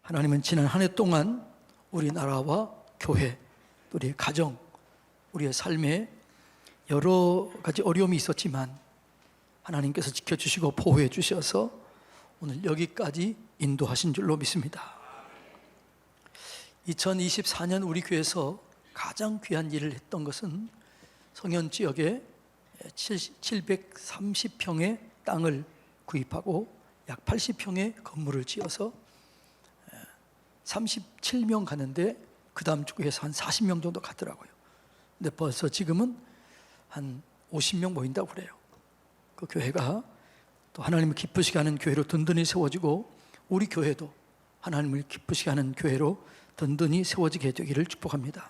하나님은 지난 한 해 동안 우리 나라와 교회, 우리의 가정, 우리의 삶에 여러 가지 어려움이 있었지만 하나님께서 지켜주시고 보호해 주셔서 오늘 여기까지 인도하신 줄로 믿습니다. 2024년 우리 교회에서 가장 귀한 일을 했던 것은 성현 지역에 730평의 땅을 구입하고 약 80평의 건물을 지어서 37명 가는데 그 다음 주에서 한 40명 정도 가더라고요. 근데 벌써 지금은 한 50명 모인다고 그래요. 그 교회가 또 하나님을 기쁘시게 하는 교회로 든든히 세워지고 우리 교회도 하나님을 기쁘시게 하는 교회로 든든히 세워지게 되기를 축복합니다.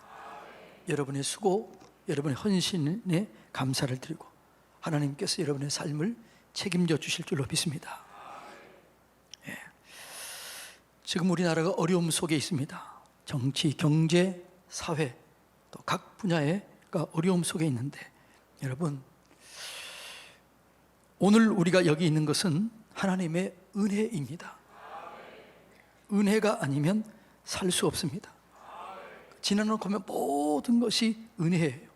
여러분의 수고, 여러분의 헌신에 감사를 드리고 하나님께서 여러분의 삶을 책임져 주실 줄로 믿습니다. 지금 우리나라가 어려움 속에 있습니다. 정치, 경제, 사회 또 각 분야가 어려움 속에 있는데 여러분, 오늘 우리가 여기 있는 것은 하나님의 은혜입니다. 은혜가 아니면 살 수 없습니다. 지나놓고 보면 모든 것이 은혜예요.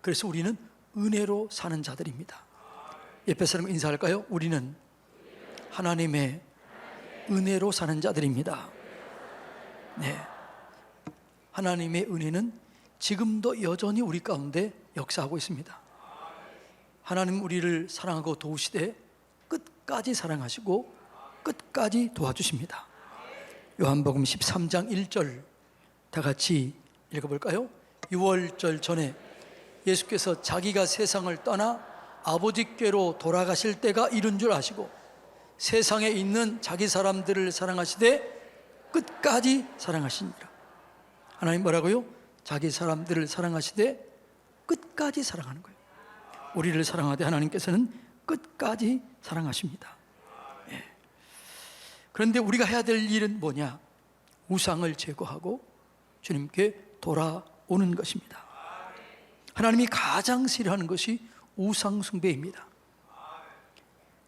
그래서 우리는 은혜로 사는 자들입니다. 옆에 사람 인사할까요? 우리는 하나님의 은혜로 사는 자들입니다. 네, 하나님의 은혜는 지금도 여전히 우리 가운데 역사하고 있습니다. 하나님 우리를 사랑하고 도우시되 끝까지 사랑하시고 끝까지 도와주십니다. 요한복음 13장 1절 다 같이 읽어볼까요? 유월절 전에 예수께서 자기가 세상을 떠나 아버지께로 돌아가실 때가 이른 줄 아시고 세상에 있는 자기 사람들을 사랑하시되 끝까지 사랑하시니라. 하나님 뭐라고요? 자기 사람들을 사랑하시되 끝까지 사랑하는 거예요. 우리를 사랑하되 하나님께서는 끝까지 사랑하십니다. 예. 그런데 우리가 해야 될 일은 뭐냐? 우상을 제거하고 주님께 돌아오는 것입니다. 하나님이 가장 싫어하는 것이 우상 숭배입니다.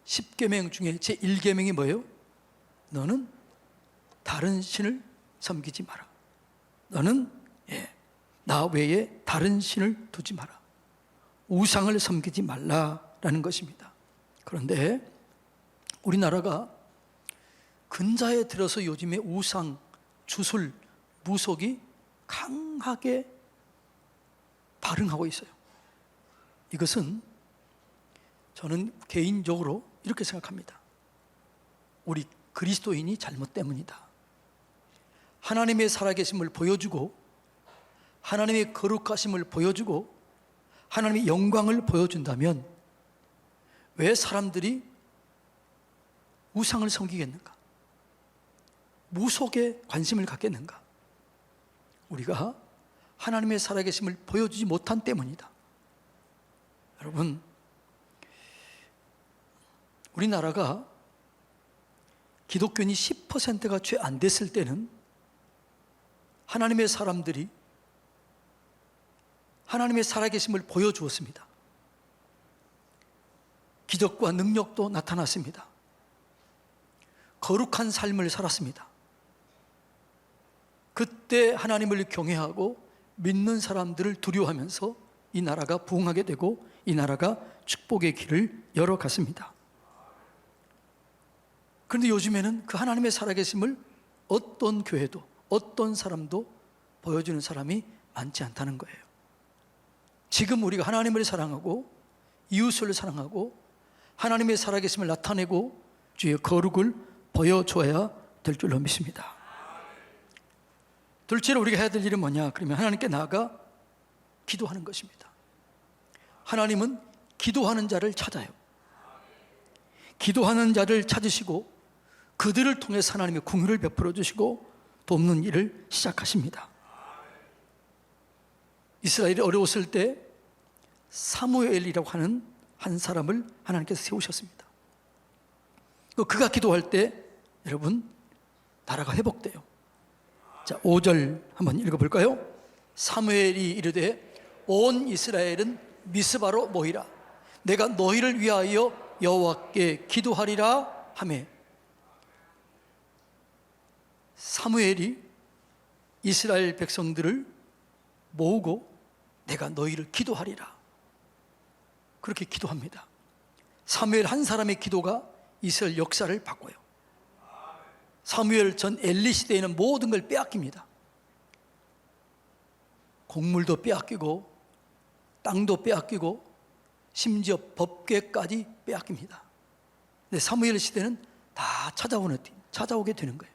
10계명 중에 제1계명이 뭐예요? 너는 다른 신을 섬기지 마라. 너는 나 외에 다른 신을 두지 마라. 우상을 섬기지 말라라는 것입니다. 그런데 우리나라가 근자에 들어서 요즘에 우상, 주술, 무속이 강하게 발흥하고 있어요. 이것은 저는 개인적으로 이렇게 생각합니다. 우리 그리스도인이 잘못 때문이다. 하나님의 살아계심을 보여주고 하나님의 거룩하심을 보여주고 하나님의 영광을 보여준다면 왜 사람들이 우상을 섬기겠는가? 무속에 관심을 갖겠는가? 우리가 하나님의 살아계심을 보여주지 못한 때문이다. 여러분, 우리나라가 기독교인이 10%가 채 안 됐을 때는 하나님의 사람들이 하나님의 살아계심을 보여주었습니다. 기적과 능력도 나타났습니다. 거룩한 삶을 살았습니다. 그때 하나님을 경외하고 믿는 사람들을 두려워하면서 이 나라가 부흥하게 되고 이 나라가 축복의 길을 열어갔습니다. 그런데 요즘에는 그 하나님의 살아계심을 어떤 교회도 어떤 사람도 보여주는 사람이 많지 않다는 거예요. 지금 우리가 하나님을 사랑하고 이웃을 사랑하고 하나님의 살아계심을 나타내고 주의 거룩을 보여줘야 될 줄로 믿습니다. 둘째로 우리가 해야 될 일은 뭐냐? 그러면 하나님께 나아가 기도하는 것입니다. 하나님은 기도하는 자를 찾아요. 기도하는 자를 찾으시고 그들을 통해서 하나님의 긍휼을 베풀어 주시고 돕는 일을 시작하십니다. 이스라엘이 어려웠을 때 사무엘이라고 하는 한 사람을 하나님께서 세우셨습니다. 그가 기도할 때 여러분 나라가 회복돼요. 자, 5절 한번 읽어볼까요? 사무엘이 이르되 온 이스라엘은 미스바로 모이라. 내가 너희를 위하여 여호와께 기도하리라 하매 사무엘이 이스라엘 백성들을 모으고 내가 너희를 기도하리라, 그렇게 기도합니다. 사무엘 한 사람의 기도가 이스라엘 역사를 바꿔요. 사무엘 전 엘리 시대에는 모든 걸 빼앗깁니다. 곡물도 빼앗기고 땅도 빼앗기고 심지어 법궤까지 빼앗깁니다. 근데 사무엘 시대는 다 찾아오게 되는 거예요.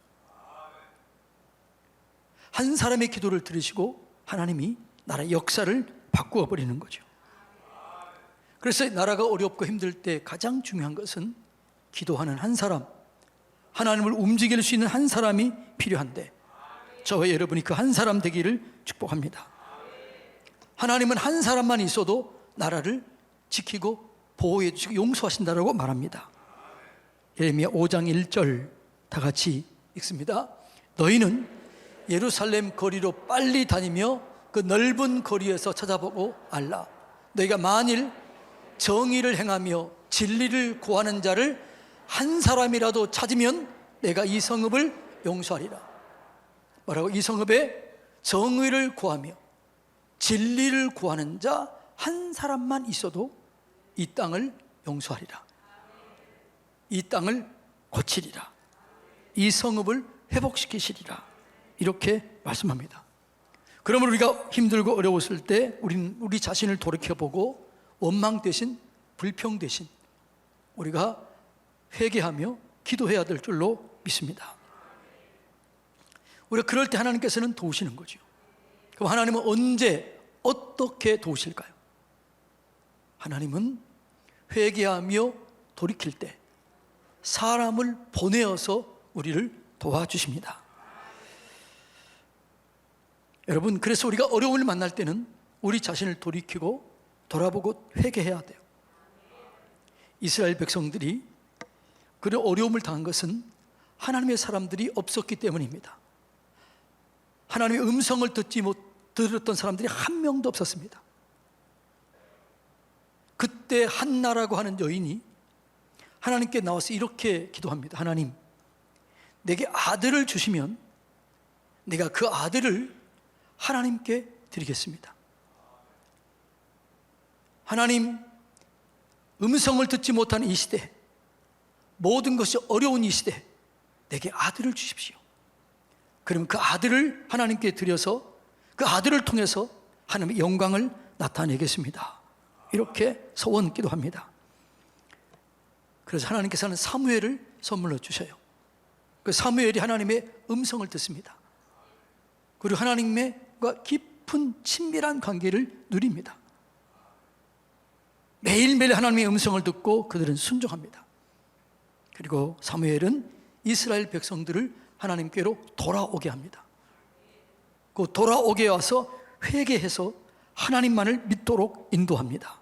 한 사람의 기도를 들으시고 하나님이 나라의 역사를 바꾸어 버리는 거죠. 그래서 나라가 어렵고 힘들 때 가장 중요한 것은 기도하는 한 사람, 하나님을 움직일 수 있는 한 사람이 필요한데, 저와 여러분이 그 한 사람 되기를 축복합니다. 하나님은 한 사람만 있어도 나라를 지키고 보호해 주시고 용서하신다라고 말합니다. 예레미야 5장 1절 다 같이 읽습니다. 너희는 예루살렘 거리로 빨리 다니며 그 넓은 거리에서 찾아보고 알라. 너희가 만일 정의를 행하며 진리를 구하는 자를 한 사람이라도 찾으면 내가 이 성읍을 용서하리라. 뭐라고? 이 성읍에 정의를 구하며 진리를 구하는 자 한 사람만 있어도 이 땅을 용서하리라. 이 땅을 고치리라. 이 성읍을 회복시키시리라. 이렇게 말씀합니다. 그러면 우리가 힘들고 어려웠을 때 우리 자신을 돌이켜보고 원망 대신 불평 대신 우리가 회개하며 기도해야 될 줄로 믿습니다. 우리가 그럴 때 하나님께서는 도우시는 거죠. 그럼 하나님은 언제 어떻게 도우실까요? 하나님은 회개하며 돌이킬 때 사람을 보내어서 우리를 도와주십니다. 여러분, 그래서 우리가 어려움을 만날 때는 우리 자신을 돌이키고 돌아보고 회개해야 돼요. 이스라엘 백성들이 그런 어려움을 당한 것은 하나님의 사람들이 없었기 때문입니다. 하나님의 음성을 들었던 사람들이 한 명도 없었습니다. 그때 한나라고 하는 여인이 하나님께 나와서 이렇게 기도합니다. 하나님, 내게 아들을 주시면 내가 그 아들을 하나님께 드리겠습니다. 하나님, 음성을 듣지 못하는 이 시대, 모든 것이 어려운 이 시대, 내게 아들을 주십시오. 그러면 그 아들을 하나님께 드려서 그 아들을 통해서 하나님의 영광을 나타내겠습니다. 이렇게 소원 기도합니다. 그래서 하나님께서는 사무엘을 선물로 주셔요. 그 사무엘이 하나님의 음성을 듣습니다. 그리고 하나님과 깊은 친밀한 관계를 누립니다. 매일매일 하나님의 음성을 듣고 그들은 순종합니다. 그리고 사무엘은 이스라엘 백성들을 하나님께로 돌아오게 합니다. 그 돌아오게 와서 회개해서 하나님만을 믿도록 인도합니다.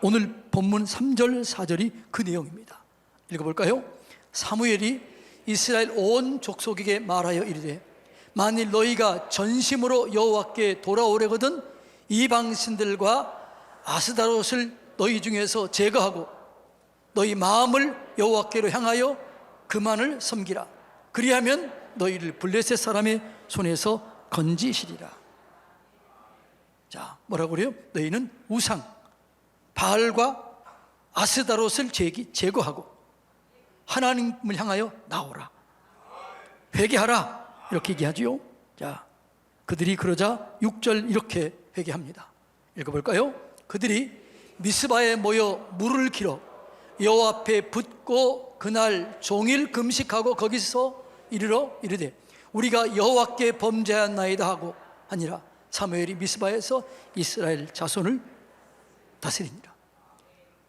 오늘 본문 3절 4절이 그 내용입니다. 읽어볼까요? 사무엘이 이스라엘 온 족속에게 말하여 이르되 만일 너희가 전심으로 여호와께 돌아오려거든 이방 신들과 아스다롯을 너희 중에서 제거하고 너희 마음을 여호와께로 향하여 그만을 섬기라. 그리하면 너희를 블레셋 사람의 손에서 건지시리라. 자, 뭐라고 그래요? 너희는 우상 바알과 아스다롯을 제거하고 하나님을 향하여 나오라. 회개하라. 이렇게 얘기하지요. 자, 그들이 그러자 6절 이렇게 회개합니다. 읽어볼까요? 그들이 미스바에 모여 물을 길어 여호와 앞에 붓고 그날 종일 금식하고 거기서 이르러 이르되 우리가 여호와께 범죄하였나이다 하고 하니라. 사무엘이 미스바에서 이스라엘 자손을 다스리니라.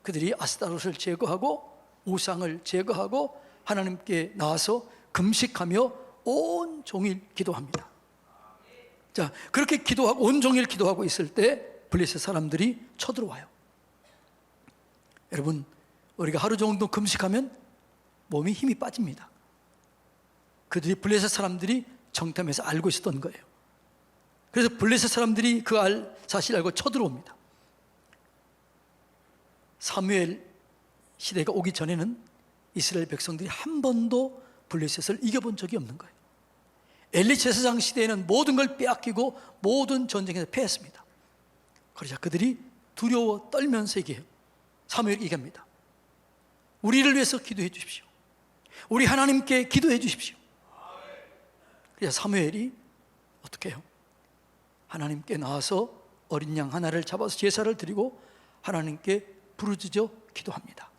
그들이 아스타롯을 제거하고 우상을 제거하고 하나님께 나와서 금식하며 온 종일 기도합니다. 자, 그렇게 기도하고 온 종일 기도하고 있을 때 블레셋 사람들이 쳐들어와요. 여러분, 우리가 하루 정도 금식하면 몸에 힘이 빠집니다. 그들이 블레셋 사람들이 정탐해서 알고 있었던 거예요. 그래서 블레셋 사람들이 그 사실을 알고 쳐들어옵니다. 사무엘 시대가 오기 전에는 이스라엘 백성들이 한 번도 블레셋을 이겨본 적이 없는 거예요. 엘리 제사장 시대에는 모든 걸 빼앗기고 모든 전쟁에서 패했습니다. 그러자 그들이 두려워 떨면서 얘기해요. 사무엘이 얘기합니다. 우리를 위해서 기도해 주십시오. 우리 하나님께 기도해 주십시오. 그래서 사무엘이 어떻게 해요? 하나님께 나와서 어린 양 하나를 잡아서 제사를 드리고 하나님께 부르짖어 기도합니다.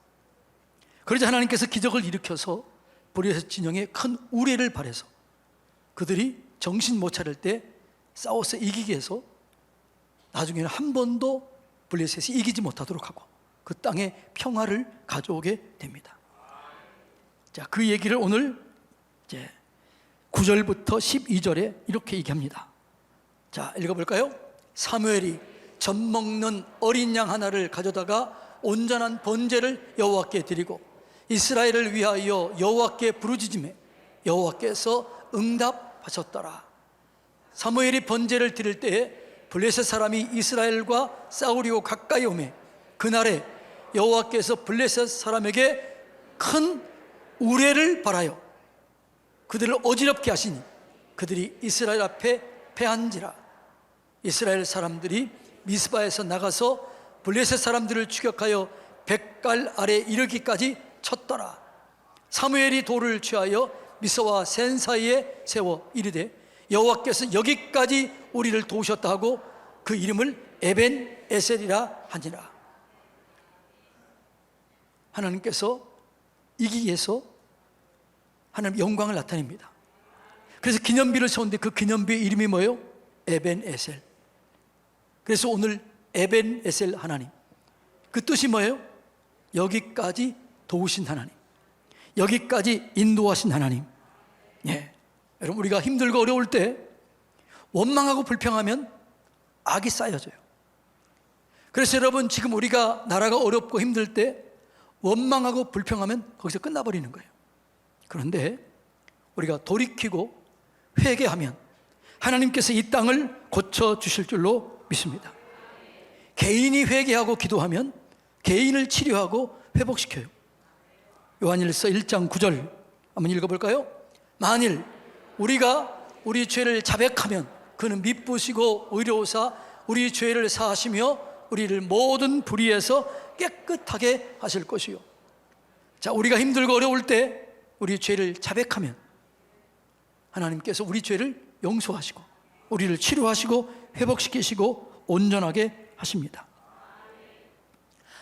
그러자 하나님께서 기적을 일으켜서 블레셋 진영에 큰 우레를 발해서 그들이 정신 못 차릴 때 싸워서 이기게 해서 나중에는 한 번도 블레셋이 이기지 못하도록 하고 그 땅에 평화를 가져오게 됩니다. 자, 그 얘기를 오늘 이제 9절부터 12절에 이렇게 얘기합니다. 자, 읽어볼까요? 사무엘이 젖 먹는 어린 양 하나를 가져다가 온전한 번제를 여호와께 드리고 이스라엘을 위하여 여호와께 부르짖으매 여호와께서 응답하셨더라. 사무엘이 번제를 드릴 때에 블레셋 사람이 이스라엘과 싸우려고 가까이 오매 그날에 여호와께서 블레셋 사람에게 큰 우레를 발하여 그들을 어지럽게 하시니 그들이 이스라엘 앞에 패한지라. 이스라엘 사람들이 미스바에서 나가서 블레셋 사람들을 추격하여 백갈 아래 이르기까지 쳤더라. 사무엘이 돌을 취하여 미스와 센 사이에 세워 이르되 여호와께서 여기까지 우리를 도우셨다 하고 그 이름을 에벤 에셀이라 하니라. 하나님께서 이기기 위해서 하나님 영광을 나타냅니다. 그래서 기념비를 세웠는데 그 기념비의 이름이 뭐예요? 에벤 에셀. 그래서 오늘 에벤 에셀 하나님, 그 뜻이 뭐예요? 여기까지 도우신 하나님, 여기까지 인도하신 하나님. 예. 여러분, 우리가 힘들고 어려울 때 원망하고 불평하면 악이 쌓여져요. 그래서 여러분, 지금 우리가 나라가 어렵고 힘들 때 원망하고 불평하면 거기서 끝나버리는 거예요. 그런데 우리가 돌이키고 회개하면 하나님께서 이 땅을 고쳐주실 줄로 믿습니다. 개인이 회개하고 기도하면 개인을 치료하고 회복시켜요. 요한일서 1장 9절 한번 읽어볼까요? 만일 우리가 우리 죄를 자백하면 그는 미쁘시고 의로우사 우리 죄를 사하시며 우리를 모든 불의에서 깨끗하게 하실 것이요. 자, 우리가 힘들고 어려울 때 우리 죄를 자백하면 하나님께서 우리 죄를 용서하시고 우리를 치료하시고 회복시키시고 온전하게 하십니다.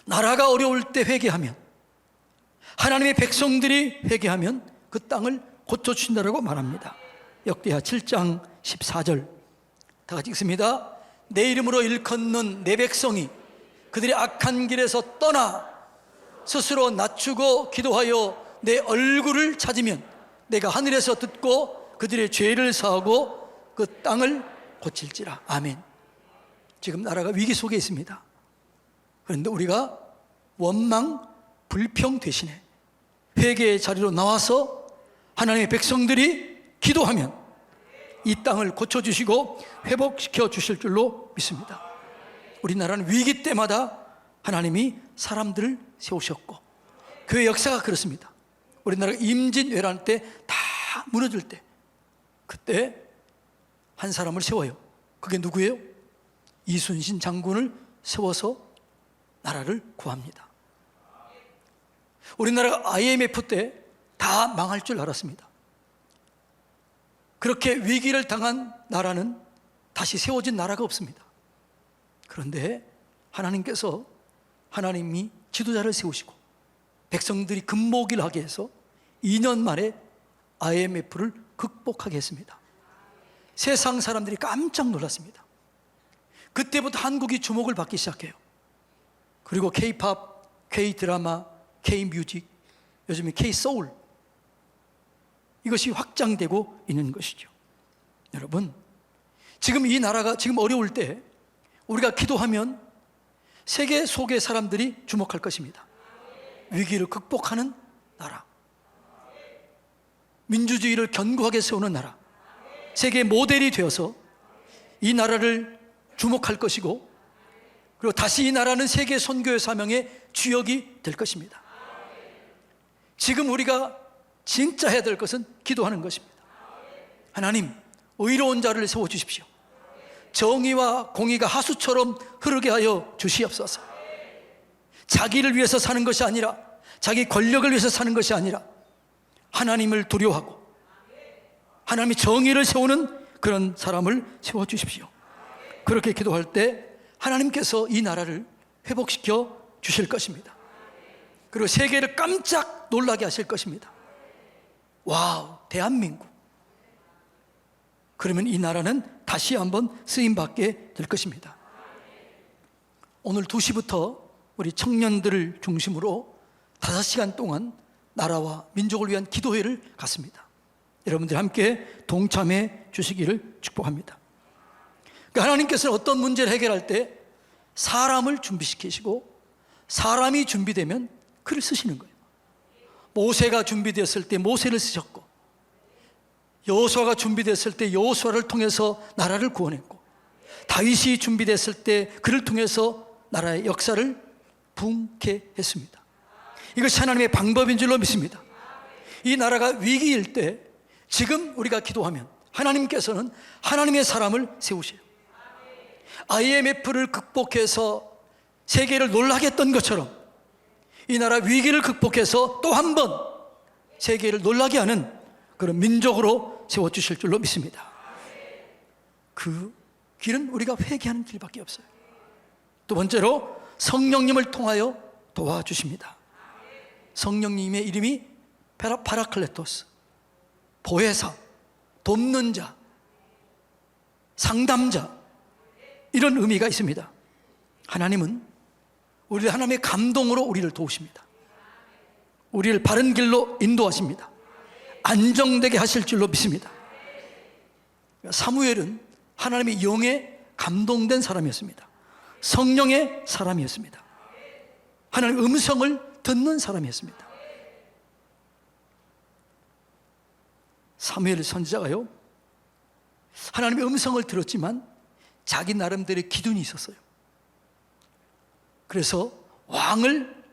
나라가 어려울 때 회개하면, 하나님의 백성들이 회개하면 그 땅을 고쳐주신다라고 말합니다. 역대하 7장 14절 다 같이 읽습니다. 내 이름으로 일컫는 내 백성이 그들의 악한 길에서 떠나 스스로 낮추고 기도하여 내 얼굴을 찾으면 내가 하늘에서 듣고 그들의 죄를 사하고 그 땅을 고칠지라. 아멘. 지금 나라가 위기 속에 있습니다. 그런데 우리가 원망, 불평 대신에 회개의 자리로 나와서 하나님의 백성들이 기도하면 이 땅을 고쳐주시고 회복시켜 주실 줄로 믿습니다. 우리나라는 위기 때마다 하나님이 사람들을 세우셨고 교회 역사가 그렇습니다. 우리나라가 임진왜란 때 다 무너질 때 그때 한 사람을 세워요. 그게 누구예요? 이순신 장군을 세워서 나라를 구합니다. 우리나라가 IMF 때 다 망할 줄 알았습니다. 그렇게 위기를 당한 나라는 다시 세워진 나라가 없습니다. 그런데 하나님께서 하나님이 지도자를 세우시고 백성들이 금목일 하게 해서 2년 만에 IMF를 극복하게 했습니다. 세상 사람들이 깜짝 놀랐습니다. 그때부터 한국이 주목을 받기 시작해요. 그리고 K-팝, K-드라마, K-뮤직, 요즘에 K-소울, 이것이 확장되고 있는 것이죠. 여러분, 지금 이 나라가 지금 어려울 때 우리가 기도하면 세계 속의 사람들이 주목할 것입니다. 위기를 극복하는 나라, 민주주의를 견고하게 세우는 나라, 세계 모델이 되어서 이 나라를 주목할 것이고, 그리고 다시 이 나라는 세계 선교의 사명의 주역이 될 것입니다. 지금 우리가 진짜 해야 될 것은 기도하는 것입니다. 하나님, 의로운 자를 세워주십시오. 정의와 공의가 하수처럼 흐르게 하여 주시옵소서. 자기를 위해서 사는 것이 아니라, 자기 권력을 위해서 사는 것이 아니라 하나님을 두려워하고 하나님의 정의를 세우는 그런 사람을 세워주십시오. 그렇게 기도할 때 하나님께서 이 나라를 회복시켜 주실 것입니다. 그리고 세계를 깜짝 놀라게 하실 것입니다. 와우, 대한민국. 그러면 이 나라는 다시 한번 쓰임받게 될 것입니다. 오늘 2시부터 우리 청년들을 중심으로 5시간 동안 나라와 민족을 위한 기도회를 갖습니다. 여러분들 함께 동참해 주시기를 축복합니다. 그러니까 하나님께서는 어떤 문제를 해결할 때 사람을 준비시키시고 사람이 준비되면 그를 쓰시는 거예요. 모세가 준비되었을 때 모세를 쓰셨고, 여호수아가 준비됐을 때 여호수아를 통해서 나라를 구원했고, 다윗이 준비됐을 때 그를 통해서 나라의 역사를 부흥케 했습니다. 이것이 하나님의 방법인 줄로 믿습니다. 이 나라가 위기일 때 지금 우리가 기도하면 하나님께서는 하나님의 사람을 세우세요. IMF를 극복해서 세계를 놀라게 했던 것처럼 이 나라 위기를 극복해서 또 한 번 세계를 놀라게 하는 그런 민족으로 세워주실 줄로 믿습니다. 그 길은 우리가 회개하는 길밖에 없어요. 두 번째로 성령님을 통하여 도와주십니다. 성령님의 이름이 파라클레토스, 보혜사, 돕는 자, 상담자, 이런 의미가 있습니다. 하나님은 하나님의 감동으로 우리를 도우십니다. 우리를 바른 길로 인도하십니다. 안정되게 하실 줄로 믿습니다. 사무엘은 하나님의 영에 감동된 사람이었습니다. 성령의 사람이었습니다. 하나님의 음성을 듣는 사람이었습니다. 사무엘 선지자가요, 하나님의 음성을 들었지만 자기 나름대로의 기준이 있었어요. 그래서 왕을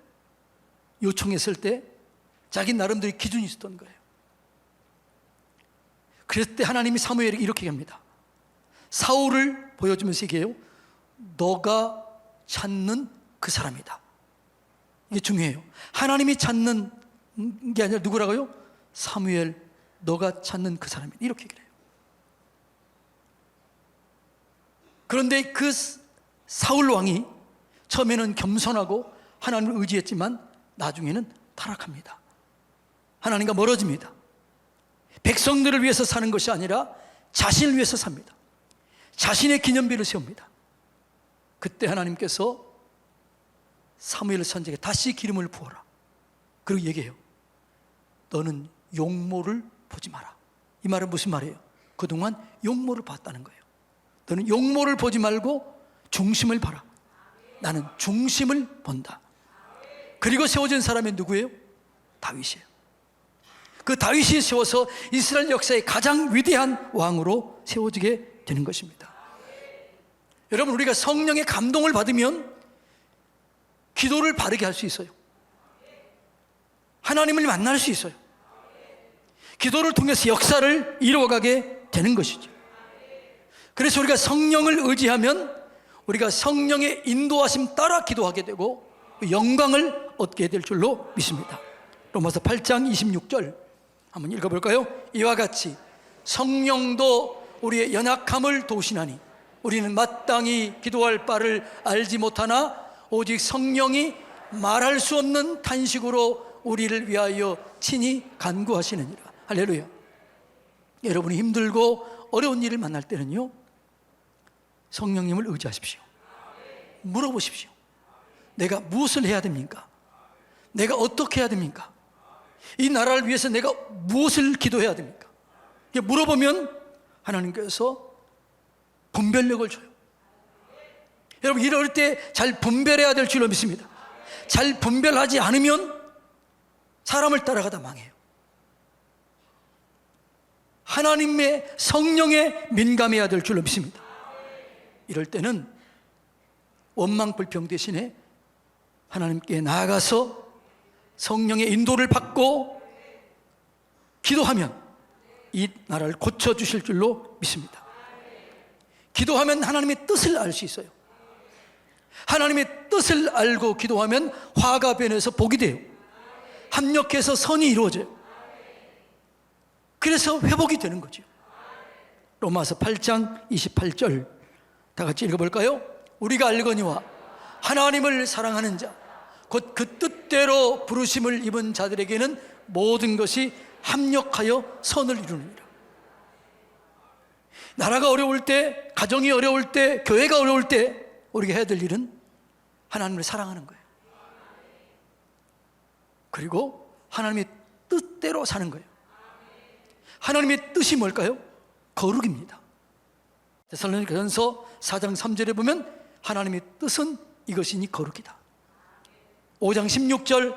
요청했을 때 자기 나름대로의 기준이 있었던 거예요. 그랬을 때 하나님이 사무엘에게 이렇게 합니다. 사울을 보여주면서 얘기해요. 너가 찾는 그 사람이다. 이게 중요해요. 하나님이 찾는 게 아니라 누구라고요? 사무엘, 너가 찾는 그 사람이다. 이렇게 얘기를 해요. 그런데 그 사울 왕이 처음에는 겸손하고 하나님을 의지했지만 나중에는 타락합니다. 하나님과 멀어집니다. 백성들을 위해서 사는 것이 아니라 자신을 위해서 삽니다. 자신의 기념비를 세웁니다. 그때 하나님께서 사무엘 선지자에게 다시 기름을 부어라. 그리고 얘기해요. 너는 용모를 보지 마라. 이 말은 무슨 말이에요? 그동안 용모를 봤다는 거예요. 너는 용모를 보지 말고 중심을 봐라. 나는 중심을 본다. 그리고 세워진 사람이 누구예요? 다윗이에요. 그 다윗이 세워서 이스라엘 역사의 가장 위대한 왕으로 세워지게 되는 것입니다. 여러분, 우리가 성령의 감동을 받으면 기도를 바르게 할 수 있어요. 하나님을 만날 수 있어요. 기도를 통해서 역사를 이루어가게 되는 것이죠. 그래서 우리가 성령을 의지하면 우리가 성령의 인도하심 따라 기도하게 되고 영광을 얻게 될 줄로 믿습니다. 로마서 8장 26절 한번 읽어볼까요? 이와 같이 성령도 우리의 연약함을 도우시나니 우리는 마땅히 기도할 바를 알지 못하나 오직 성령이 말할 수 없는 탄식으로 우리를 위하여 친히 간구하시느니라. 할렐루야. 여러분이 힘들고 어려운 일을 만날 때는요, 성령님을 의지하십시오. 물어보십시오. 내가 무엇을 해야 됩니까? 내가 어떻게 해야 됩니까? 이 나라를 위해서 내가 무엇을 기도해야 됩니까? 물어보면 하나님께서 분별력을 줘요. 여러분, 이럴 때 잘 분별해야 될 줄로 믿습니다. 잘 분별하지 않으면 사람을 따라가다 망해요. 하나님의 성령에 민감해야 될 줄로 믿습니다. 이럴 때는 원망불평 대신에 하나님께 나아가서 성령의 인도를 받고 기도하면 이 나라를 고쳐주실 줄로 믿습니다. 기도하면 하나님의 뜻을 알 수 있어요. 하나님의 뜻을 알고 기도하면 화가 변해서 복이 돼요. 합력해서 선이 이루어져요. 그래서 회복이 되는 거죠. 로마서 8장 28절 다 같이 읽어볼까요? 우리가 알거니와 하나님을 사랑하는 자 곧 그 뜻대로 부르심을 입은 자들에게는 모든 것이 합력하여 선을 이루느니라. 나라가 어려울 때, 가정이 어려울 때, 교회가 어려울 때 우리가 해야 될 일은 하나님을 사랑하는 거예요. 그리고 하나님의 뜻대로 사는 거예요. 하나님의 뜻이 뭘까요? 거룩입니다. 데살로니가전서 4장 3절에 보면 하나님의 뜻은 이것이니 거룩이다. 5장 16절로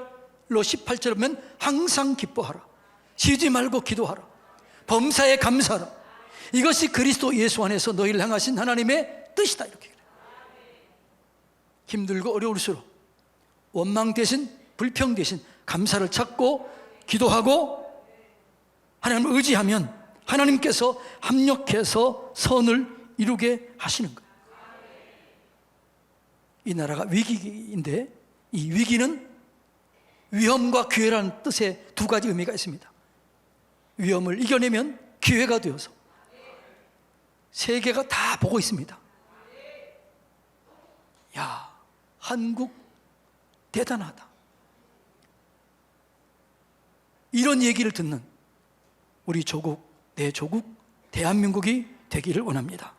18절에 보면 항상 기뻐하라, 쉬지 말고 기도하라, 범사에 감사하라, 이것이 그리스도 예수 안에서 너희를 향하신 하나님의 뜻이다. 이렇게 그래요. 힘들고 어려울수록 원망 대신 불평 대신 감사를 찾고 기도하고 하나님을 의지하면 하나님께서 합력해서 선을 이루게 하시는 거예요. 이 나라가 위기인데 이 위기는 위험과 기회라는 뜻의 두 가지 의미가 있습니다. 위험을 이겨내면 기회가 되어서 세계가 다 보고 있습니다. 야, 한국 대단하다. 이런 얘기를 듣는 우리 조국, 내 조국, 대한민국이 되기를 원합니다.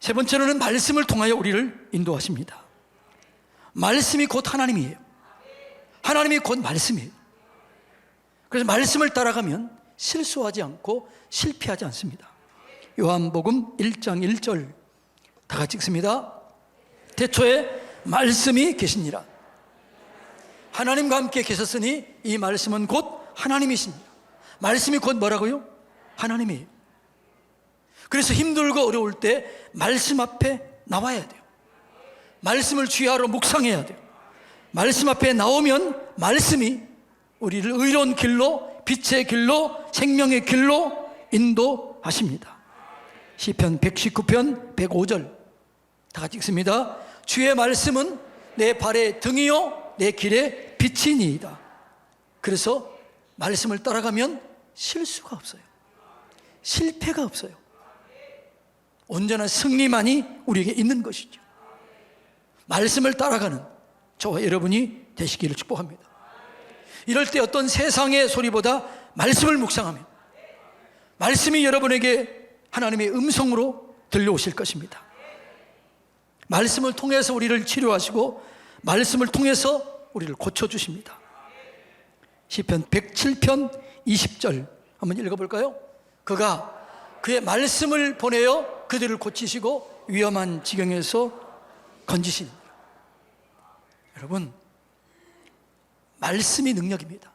세 번째로는 말씀을 통하여 우리를 인도하십니다. 말씀이 곧 하나님이에요. 하나님이 곧 말씀이에요. 그래서 말씀을 따라가면 실수하지 않고 실패하지 않습니다. 요한복음 1장 1절 다 같이 읽습니다. 태초에 말씀이 계시니라. 하나님과 함께 계셨으니 이 말씀은 곧 하나님이십니다. 말씀이 곧 뭐라고요? 하나님이에요. 그래서 힘들고 어려울 때 말씀 앞에 나와야 돼요. 말씀을 주야로 묵상해야 돼요. 말씀 앞에 나오면 말씀이 우리를 의로운 길로, 빛의 길로, 생명의 길로 인도하십니다. 시편 119편 105절 다 같이 읽습니다. 주의 말씀은 내 발의 등이요 내 길의 빛이니이다. 그래서 말씀을 따라가면 실수가 없어요. 실패가 없어요. 온전한 승리만이 우리에게 있는 것이죠. 말씀을 따라가는 저와 여러분이 되시기를 축복합니다. 이럴 때 어떤 세상의 소리보다 말씀을 묵상하면 말씀이 여러분에게 하나님의 음성으로 들려오실 것입니다. 말씀을 통해서 우리를 치료하시고 말씀을 통해서 우리를 고쳐주십니다. 시편 107편 20절 한번 읽어볼까요? 그가 그의 말씀을 보내어 그들을 고치시고 위험한 지경에서 건지시니. 여러분, 말씀이 능력입니다.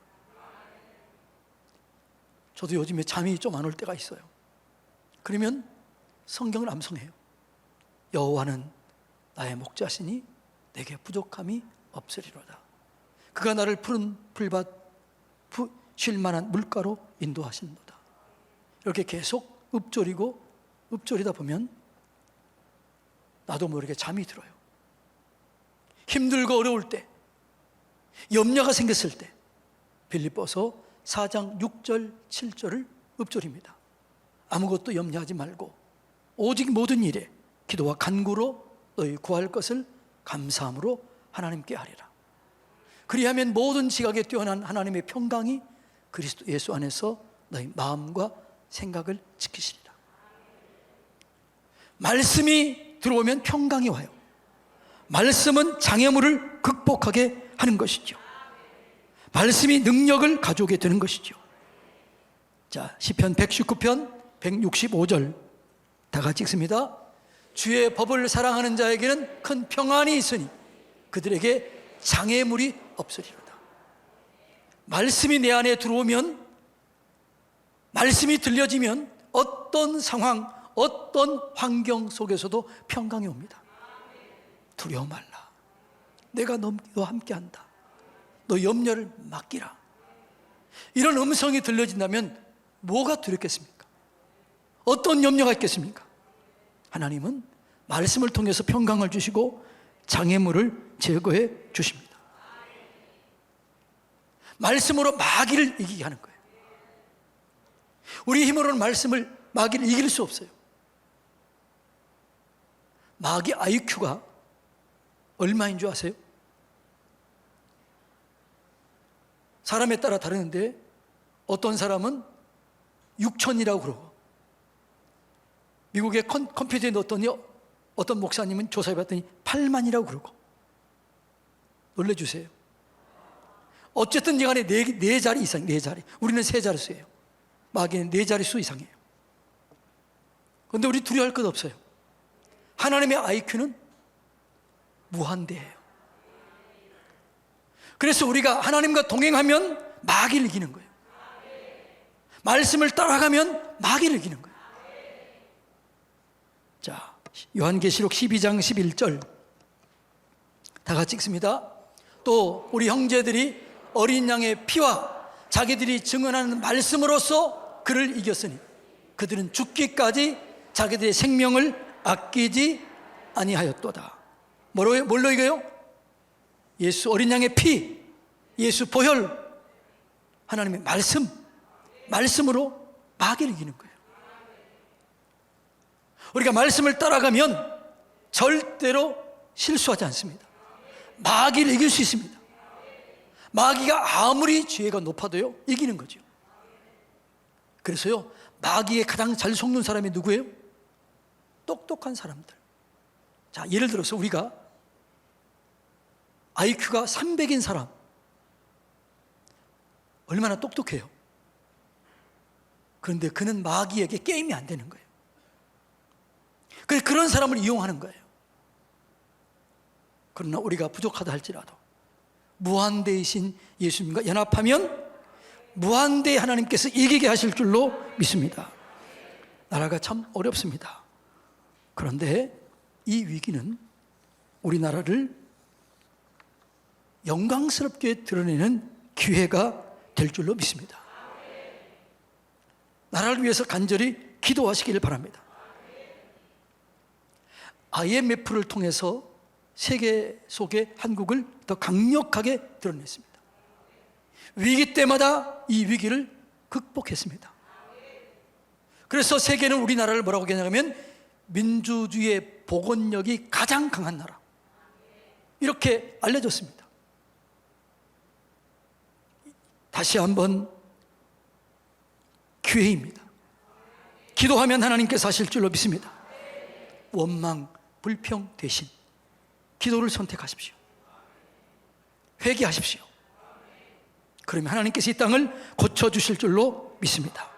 저도 요즘에 잠이 좀 안 올 때가 있어요. 그러면 성경을 암송해요. 여호와는 나의 목자시니 내게 부족함이 없으리로다. 그가 나를 푸른 풀밭 쉴 만한 물가로 인도하신도다. 이렇게 계속 읊조리다 보면 나도 모르게 잠이 들어요. 힘들고 어려울 때, 염려가 생겼을 때 빌립보서 4장 6절 7절을 읊조립니다. 아무것도 염려하지 말고 오직 모든 일에 기도와 간구로 너희 구할 것을 감사함으로 하나님께 하리라. 그리하면 모든 지각에 뛰어난 하나님의 평강이 그리스도 예수 안에서 너희 마음과 생각을 지키시리라. 말씀이 들어오면 평강이 와요. 말씀은 장애물을 극복하게 하는 것이죠. 말씀이 능력을 가져오게 되는 것이죠. 자, 시편 119편 165절 다 같이 읽습니다. 주의 법을 사랑하는 자에게는 큰 평안이 있으니 그들에게 장애물이 없으리로다. 말씀이 내 안에 들어오면, 말씀이 들려지면 어떤 상황, 어떤 환경 속에서도 평강이 옵니다. 두려워 말라. 내가 너와 함께한다. 너 염려를 맡기라. 이런 음성이 들려진다면 뭐가 두렵겠습니까? 어떤 염려가 있겠습니까? 하나님은 말씀을 통해서 평강을 주시고 장애물을 제거해 주십니다. 말씀으로 마귀를 이기게 하는 거예요. 우리 힘으로는 마귀를 이길 수 없어요. 마귀 IQ가 얼마인 줄 아세요? 사람에 따라 다르는데 어떤 사람은 6천이라고 그러고, 미국의 컴퓨터에 넣었더니 어떤 목사님은 조사해봤더니 8만이라고 그러고. 놀래주세요. 어쨌든 간에 네 자리 이상, 네 자리. 우리는 세 자릿수예요. 마귀는 네 자릿수 이상이에요. 그런데 우리 두려워할 것 없어요. 하나님의 IQ는 무한대예요. 그래서 우리가 하나님과 동행하면 마귀를 이기는 거예요. 말씀을 따라가면 마귀를 이기는 거예요. 자, 요한계시록 12장 11절 다 같이 읽습니다. 또 우리 형제들이 어린 양의 피와 자기들이 증언하는 말씀으로써 그를 이겼으니 그들은 죽기까지 자기들의 생명을 아끼지 아니하였도다. 뭘로 이겨요? 예수 어린 양의 피, 예수 보혈, 하나님의 말씀으로 마귀를 이기는 거예요. 우리가 말씀을 따라가면 절대로 실수하지 않습니다. 마귀를 이길 수 있습니다. 마귀가 아무리 죄가 높아도요, 이기는 거죠. 그래서요, 마귀에 가장 잘 속는 사람이 누구예요? 똑똑한 사람들. 자, 예를 들어서 우리가 IQ가 300인 사람, 얼마나 똑똑해요. 그런데 그는 마귀에게 게임이 안 되는 거예요. 그래서 그런 사람을 이용하는 거예요. 그러나 우리가 부족하다 할지라도 무한대이신 예수님과 연합하면 무한대의 하나님께서 이기게 하실 줄로 믿습니다. 나라가 참 어렵습니다. 그런데 이 위기는 우리나라를 영광스럽게 드러내는 기회가 될 줄로 믿습니다. 나라를 위해서 간절히 기도하시기를 바랍니다. IMF를 통해서 세계 속에 한국을 더 강력하게 드러냈습니다. 위기 때마다 이 위기를 극복했습니다. 그래서 세계는 우리나라를 뭐라고 얘기하냐면 민주주의의 복원력이 가장 강한 나라, 이렇게 알려졌습니다. 다시 한번 기회입니다. 기도하면 하나님께서 하실 줄로 믿습니다. 원망, 불평 대신 기도를 선택하십시오. 회개하십시오. 그러면 하나님께서 이 땅을 고쳐주실 줄로 믿습니다.